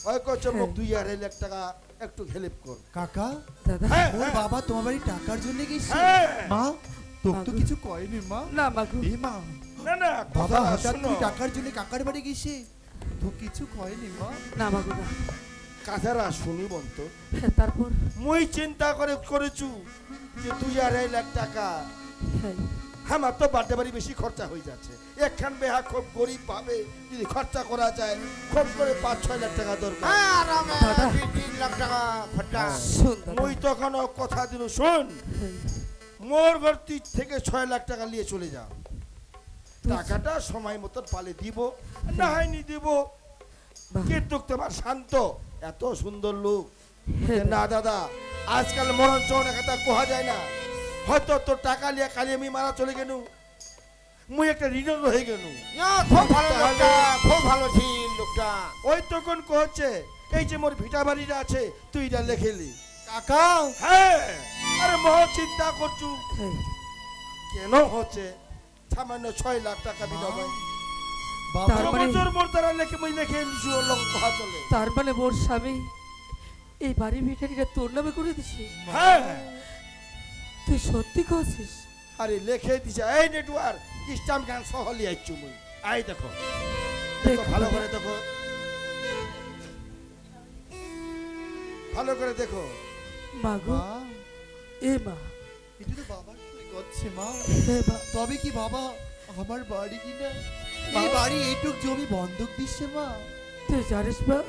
ওই কচ্ছে মুখ 2.5 লাখ টাকা একটু হেল্প কর। কাকা দাদা ওর বাবা তোমার বাড়ি টাকার জন্য গেছে। হ্যাঁ। মা তোকে তো কিছু কয়নি মা। না মাগু এ মা না না বাবা কথা হঠাৎ শোনো। তুই টাকার জন্য কাকার বাড়ি গেছে, তো কিছু কয়নি মা। না মাগু না কাজারা শুনি বলতো হ্যাঁ, তারপর মুই চিন্তা করেছু যে 2.5 লাখ টাকা হ্যাঁ আমার তো বার্থডে বাড়ি বেশি খরচা হয়ে যাচ্ছে। একখান বেহা খুব গরিব ভাবে যদি খরচা করা যায় খুব করে 5-6 লাখ টাকা দরকার। আরামে দাদা। 2-3 লাখ টাকা খরচা। শোন দাদা মুই তখন ও কথা দিল শোন হ্যাঁ, মোর ঘর তুই থেকে 6 লাখ টাকা নিয়ে চলে যা, তুই- টাকাটা সময় মতন পালে দিব না হয়নি দিব। বাহ, কিন্তু তোমার শান্ত এত সুন্দর লোক হ্যাঁ, না দাদা আজকাল মরণ চৌনা কথা কোহা যায় না। হয়তো তোর টাকা নিয়ে কালি আমি মারা চলে গেল, মুই একটা ঋণ হয়ে গেল। ইয়া, খুব ভালো লোকটা, খুব ভালো ছিল লোকটা। ওই তখন কহছে এই যে মোর ভিটা বাড়িটা আছে তুই এটা লেখেলি। কাকা হ্যাঁ আরে মহ চিন্তা করছু হ্যাঁ, কেন হচ্ছে সামান্য 6 লাখ টাকা বিনিময় বাবা তার মানে- বছর মোর দ্বারা লেখে মুই লেখে লিছু লোক কোহা চলে। তার মানে মোর স্বামী এই বাড়ি ভিটারিটা তোর নামে করে দিছে। হ্যাঁ তুই সত্যি কছিস? আরে লেখে দিছে এই নেটওয়ার্ক ইস্টাম গান সহলি আইছু মুই। আই দেখো দেখো দেখো ভালো দাদা। করে দেখো, ভালো করে দেখো। মাগু মা এ মা এটা তো বাবা তুই করছে মা। হে মা তবে কি বাবা আমার বাড়ি কিনা এই বাড়ি এইটুক জমি বন্ধক দিচ্ছে মা। তুই জানিস মা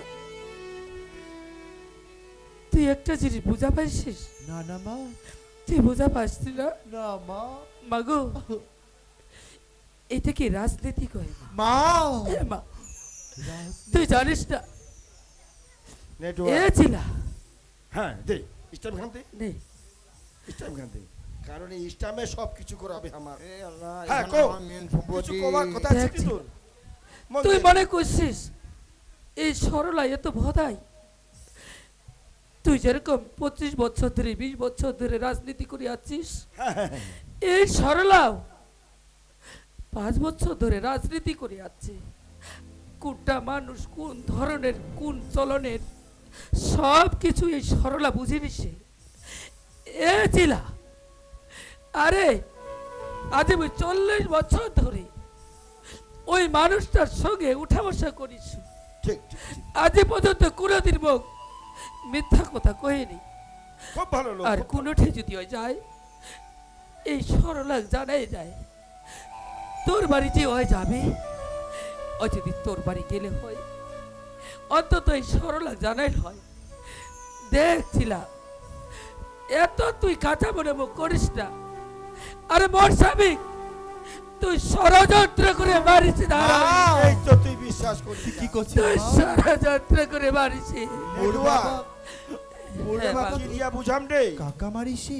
তুই একটা জিনিস বুঝা পাইছিস? না না মা, তুই বুঝা পাইছিস না না মা। মাগু এটা কি রাজনীতি কয় মা হে মা তুই জানিস না এ নেটওয়ার্ক ছিল হ্যাঁ দে ইস্টাম গান দে, নে ইস্টাম গান দে, কারণ এই ইস্টামে সব কিছু করাবে আমার। এ আল্লাহ, হ্যাঁ, এখানে কো। আমার মেন কিছু সম্পত্তি। কবার কথা আছে কি দেখছি। তোর মন তুই দে। মনে করছিস এই সরলা এত ভদাই? তুই যেরকম 25 বছর ধরে 20 বছর ধরে রাজনীতি করে আছিস হ্যাঁ, হ্যাঁ, হ্যাঁ। এই সরলাও 5 বছর ধরে রাজনীতি করে আছে। কোনটা মানুষ কোন ধরনের কোন চলনের সব কিছু এই সরলা বুঝে নিছে। এ চিলা আরে আজ আমি 40 বছর ধরে ওই মানুষটার সঙ্গে উঠা বসা করিস, ঠিক ঠিক ঠিক। আজ পর্যন্ত কোনোদিন মুখ মিথ্যা কথা কহেনি। খুব ভালো লোক আর খুব কোনোঠে যদি ওই যায় এই সরলা জানাই যায় তোর বাড়ি যে ওই যাবে, ও যদি তোর বাড়ি গেলে হয় অন্তত এই সরলা জানাই হয় দেখছিলাম এত তুই কাঁচা মনে মুখ করিস না। আরে মোর স্বামী তুই ষড়যন্ত্র করে মারিস না, ভালো। এই তো তুই বিশ্বাস করছিস কি করছিস তুই মা? ষড়যন্ত্র করে মারিস। ওর বাবা ওর হ্যাঁ, বাবা বাবা। কি দিয়া বুঝাম রে কাকা মারিছে।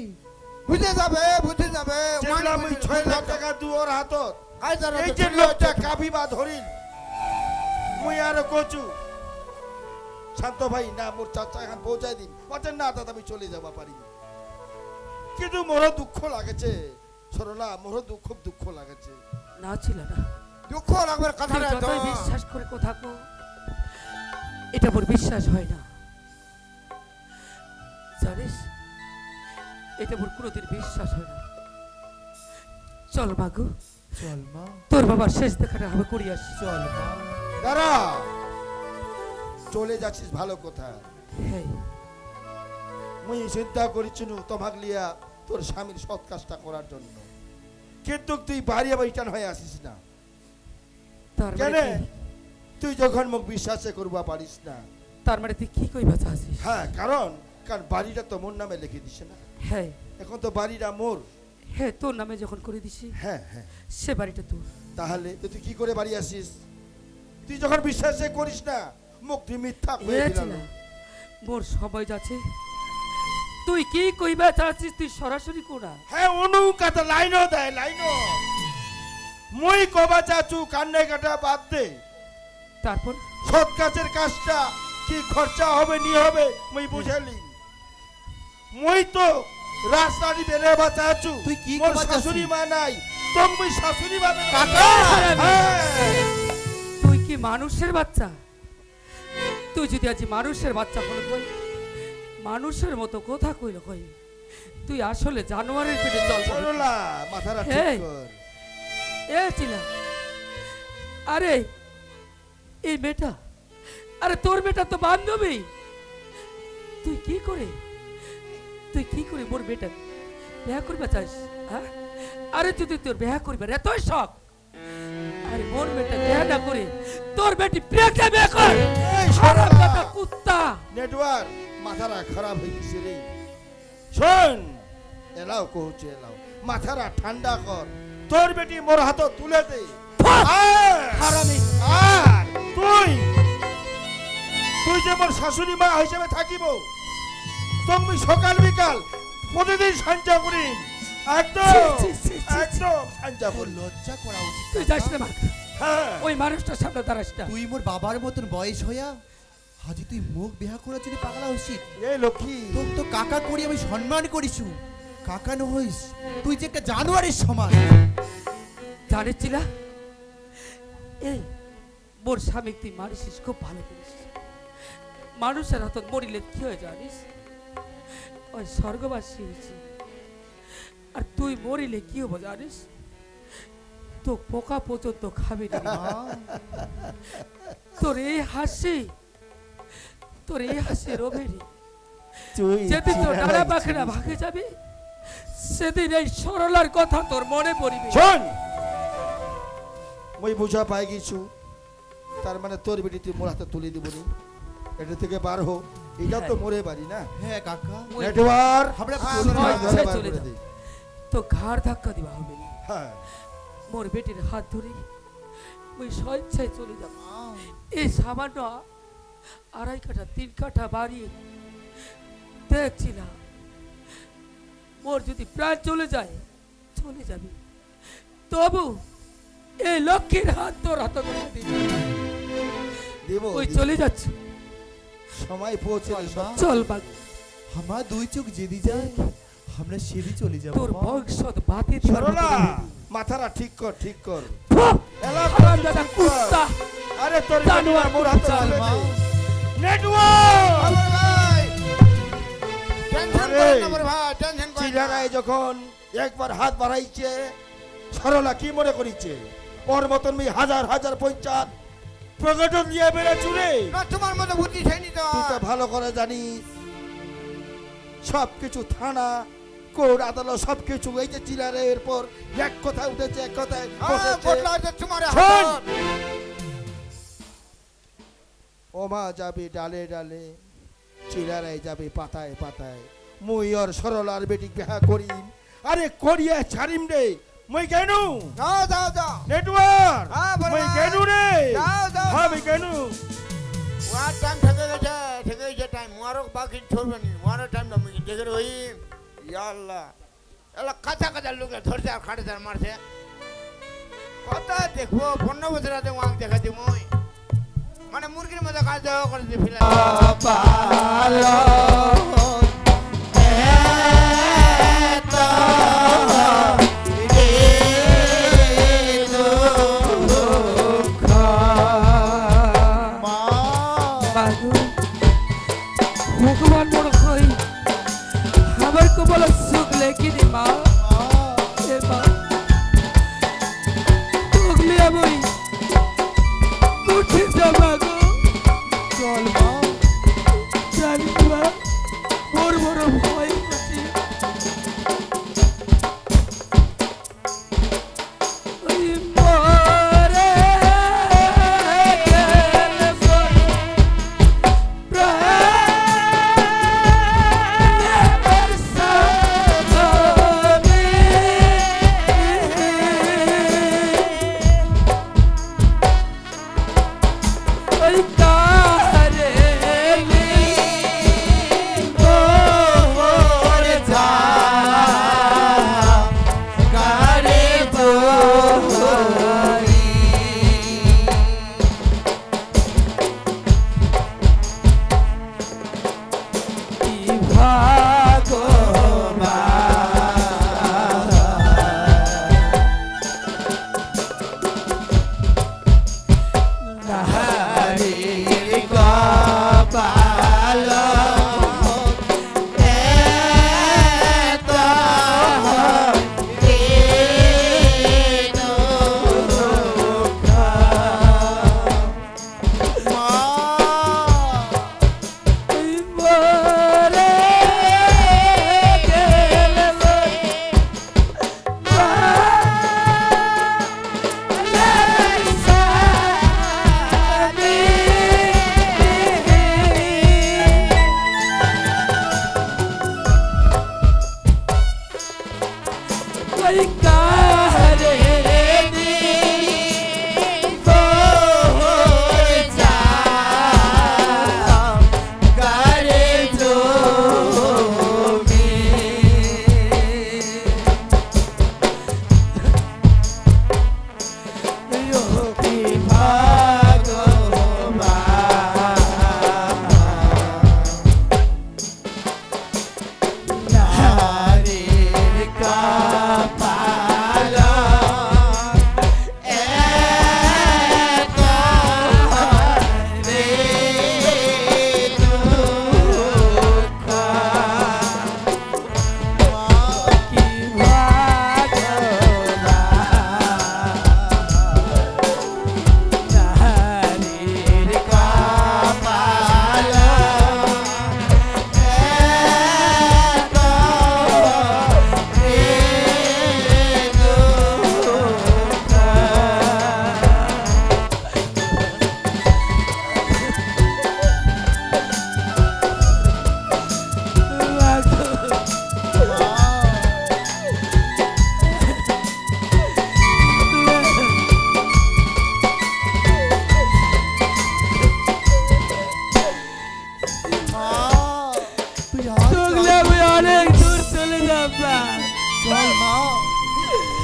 বুঝে যাবে, বুঝে যাবে। যেগুলা মুই 6 লাখ টাকা দুয়ার হাতত আই জানো এই তো যে চলে লোকটা যাচ্ছে। কাবিবা ধরিল মুই আর কচু শান্ত ভাই না মোর চাচা এখন পৌঁছাই দিন বলছেন না দাদা আমি চলে যাবা পারি, কিন্তু মোর দুঃখ লাগেছে সরলা, মোর দুঃখ লাগেছে। না ছিল না দুঃখ লাগবে কথা তুই যতই বিশ্বাস করে কথা কো এটা মোর বিশ্বাস হয় না, জানিস এটা মোর কোনোদিন বিশ্বাস হয় না। চল মাগু চল মা তোর বাবার শেষ দেখাটা আমি করি আসি। চল মা। দাঁড়া চলে যাচ্ছিস ভালো কথা, হ্যাঁ মুই চিন্তা করিছিল তোমাক লিয়া তোর স্বামীর সৎ কাজটা করার জন্য, কিন্তু তুই বাড়িয়ে রিটার্ন হয়ে আসিস না তার কেন? মানে কি? তুই যখন মুখ বিশ্বাসে করবা পারিস না। তার মানে তুই কি কইবা চাচ্ছিস? হ্যাঁ কারণ বাড়িটা তো মোর নামে লিখে দিছে না, হ্যাঁ এখন তো বাড়িটা মোর। হ্যাঁ তোর নামে যখন করে দিছি হ্যাঁ হ্যাঁ সে বাড়িটা তোর। তাহলে তো তুই কি করে বাড়ি আসিস? তুই যখন বিশ্বাসে করিস না মুখ তুই মিথ্যা কয়ে হয়েছে দিলাম। না মোর সময় যাচ্ছে, তুই কি কইবা চাচ্ছিস তুই সরাসরি কোনা। হ্যাঁ অনুকাতা লাইনও দেয় লাইনও মই কবা চাচু কান্নে কাটা বাদ দে, তারপর সৎ কাজের কাজটা কি খরচা হবে নি হবে মই বুঝালি। মই তো রাস্তাটি বেরে বা চাচু তুই কি মোর কবা চাচু? শাশুড়ি মা নাই তোম মই শাশুড়ি মা কাকা! হ্যাঁ। তুই কি মানুষের বাচ্চা? তুই তুই যদি আজ মানুষের বাচ্চা হল কই, মানুষের মতো কথা কইল কই, তুই আসলে জানোয়ারের পেটে জল খাবি। সরলা মাথাটা এই। ঠিক কর। এ ছিলা, আরে এই মেয়েটা, আরে তোর মেয়েটা তো বান্ধবী, তুই কি করে মোর বেটা বিয়া করবে চাস? হ্যাঁ, আরে যদি তোর বিয়া করবে এতই শখ, আরে মোর বেটা বিয়া না করে তোর বেটি প্রেমে বিয়া কর। এই হারাম সরলা। বেটা কুত্তা। নেটওয়ার্ক মাথাটা খারাপ হয়ে গেছে রে। শোন, এলাও কহছে এলাও, মাথাটা ঠান্ডা কর। তোর বেটি মোর হাত তুলে দে। আর হারামি। আর তুই যে মোর শাশুড়ি মা হিসেবে থাকিব, তুমি সকাল বিকাল প্রতিদিন সাঞ্জা করি, একদম ছি, ছি, ছি, ছি। একদম সাঞ্জা তোর করি। লজ্জা করা উচিত তুই যাস না মা, হ্যাঁ ওই মানুষটার সামনে দাঁড়াস না। তুই মোর বাবার মতন বয়স হইয়া আজ তুই মুখ বিহা করার জন্য পাগলা উচিত। এই লক্ষ্মী, তোর তো কাকা করি আমি সম্মান করিছু, কাকা ন হইস তুই যে একটা জানোয়ারের সমান। জানিসছিলা এই মোর স্বামী তুই মারিস খুব ভালো করিস। মানুষের হাত মরিলে কি হয় জানিস? ওই স্বর্গবাসী হয়েছে। আর তুই মরিলে কি হবো জানিস? তো পোকা পর্যন্ত খাবি না। তোর এই হাসি রোবেরি, তুই যেদিন তোর ডানা পাখনা ভাগে যাবে সেদিন এই সরলার কথা তোর মনে পড়িবে। শোন, মই বুঝা পাই গেছু, তার মানে তোর বেটি তুই মোর হাতে তুলে দিবনি, এটা থেকে বার হো। এটা তো মোরে বাড়ি না। হ্যাঁ কাকা, নেটওয়ার্ক আমরা চলে ভালো যা, না। ঘরে বার চলে করে যা। দে। তো ঘাড় ধাক্কা দিবা হবে না। হ্যাঁ মোর বেটির হাত ধরে ওই স্বেচ্ছায় চলে যাব। এই সামান্য 2.5 কাঠা 3 কাঠা বাড়ি দেখছিলাম, মোর যদি প্রাণ চলে যাবে, তবু এই লক্ষ্মীর হাত তোর হাতে ধরে দিবি। দেব ওই চলে যাচ্ছে, সময় পৌঁছে সব। চল বাগ, আমার দুই চোখ যেদি যায় আমরা সেদি চলে যাব। তোর ভবিষ্যৎ বাতি দিবার মতো সরলা হয়ে মাথাটা ঠিক কর, ঠিক কর। যাবে। এলা হারাম দাদা কুত্তা। আরে তোর জানোয়ার মোর হাতে কুত্তা। তুলে দে। নেটওয়ার্ক আমার ভাই টেনশন আরে। করেন না আমার ভাই, টেনশন করেন না। চিলারায় যখন একবার হাত বাড়াইছে, সরলা কি মনে করিছে ওর মতন মেয়ে হাজার হাজার পঞ্চায়েত প্রকটন দিয়ে বেড়েছু রে। না তোমার মতো বুদ্ধি হয়নি তো। তুই তো ভালো করে জানিস সব কিছু, থানা কোর্ট আদালত সব কিছু, এই যে চিলারে এরপর এক কথা উঠেছে এক কথায় বসেছে। বদলা হচ্ছে তোমার শোন। হাত। ওমা যাবে ডালে ডালে, চিলারায় যাবে পাতায় পাতায়, মুই আর সরলার বেটি বিহা করিম। আরে করিয়া ছাড়িম রে, মুই কেন যাও যাও যাও। নেটওয়ার্ক হ্যাঁ, বলো মুই ভাই। কেন রে, যাও, যাও, হ্যাঁ যাও। মুই কেন। ওয়ার টাইম থেকে গেছে টাইম। ওয়ারও বাকি ছড়বে নি, ওয়ারও টাইম না মুই দেখে রই। ইয়া আল্লাহ, এলা কাঁচা কাঁচা লোক ধরছে আর খাটে আর মারছে। কথা দেখবো 15 বছর আগে ওয়াং দেখা দিব মুই, মানে মুরগির মতো কাজ দেওয়া করে দিয়ে ফেলা। বাগু, ভগবান বড় কই আমার কবল সুখ লেখি দে মা। এ মা তুগলি আমি উঠে যাবা গো। চল মা, জানি মা বড় বড় ভয় করছি। ওই মরে গেলে প্রাণের সাথী।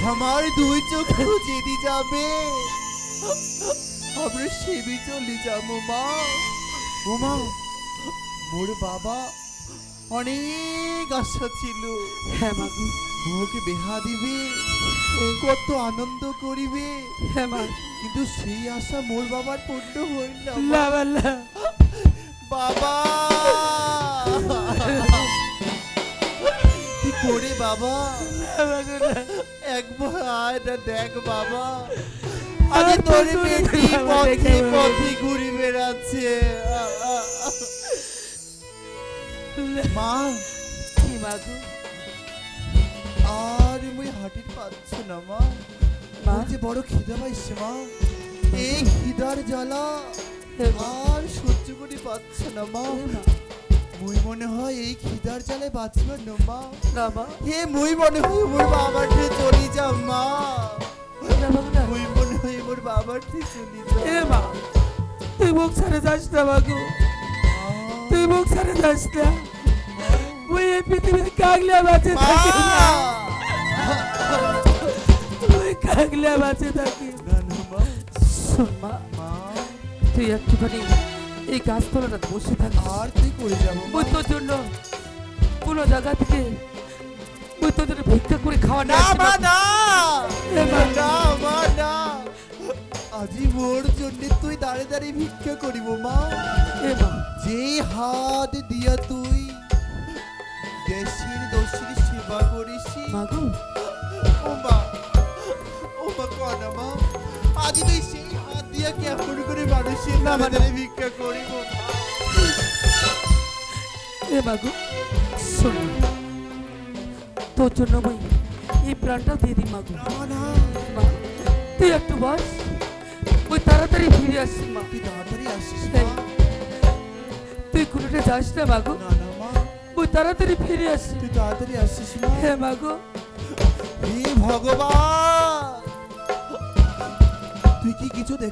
আমার দুই চোখ যেদি যাবে আমরা সেবি চলে যাবো মা। ও মা, মোর বাবা অনেক আশা ছিল হ্যাঁ মাগো, ওকে বেহা দিবে, কত আনন্দ করিবে, হ্যাঁ মা। কিন্তু সেই আশা মোর বাবার পূর্ণ হইল না মা। না বাল্লা, বাবা কি করে বাবা, না মাগো, না। একবার আয় না দেখ বাবা, আগে তোর বেটি পথে পথে ঘুরে বেড়াচ্ছে। মা, কি মাগো? আর মুই হাঁটির পাচ্ছ না মা, মা, যে বড় খিদা পাইছে মা, এই খিদার জ্বালা হ্যাঁ মা, আর সহ্য করে পাচ্ছ না মা। হ্যাঁ মা। মুই মনে হয় এই খিদার জ্বালায় বাঁচব না মা। না মা, হে মুই মনে হয় মোর বাবার ঠে চলি যাও মা, না মাগো, না। মুই মনে হয় মোর বাবার ঠে চলি যাও। এ মা, তুই মুখ ছাড়ে যাস না মাগো, তুই মুখ ছাড়ে যাস না। ওই এই পৃথিবীতে কাগলে বাঁচে মা, থাকি না, ওই কাগলে বাঁচে থাকি। না না মা, শোন মা, মা তুই একটুখানি এই গাছতলাটা বসে থাক। আর তুই করে যাবো মা। ওই তোর জন্য কোনো জায়গা থেকে ওই তোর জন্য ভিক্ষা করে খাওয়া না মা না, এ মা, না মা না, আজি মোর জন্য তুই দাঁড়ে দাঁড়িয়ে ভিক্ষা করিব মা। এ মা, যেই হাত দিয়া তুই দেশের দোষীর সেবা করিস, মাগো, ও মা, ও মা কনা মা, আজি তুই সেই হাত দিয়া কেমন করে মানুষের নামে দাঁড়িয়ে ভিক্ষা করিব মা। এ মাগো, শোন মা, তোর জন্য আমি এই প্রাণটাও দিয়ে দিই মাগো। না না, মা, তুই একটু বস, ওই তাড়াতাড়ি ফিরে আসছি মা। তুই তাড়াতাড়ি আসিস এই, মা। তুই কোনোটা যাস না মাগো, না না মা, ওই তাড়াতাড়ি ফিরে আসছি। তুই তাড়াতাড়ি আসিস মা। হ্যাঁ মাগো, হে ভগবান, তুই কি কিছু দেখ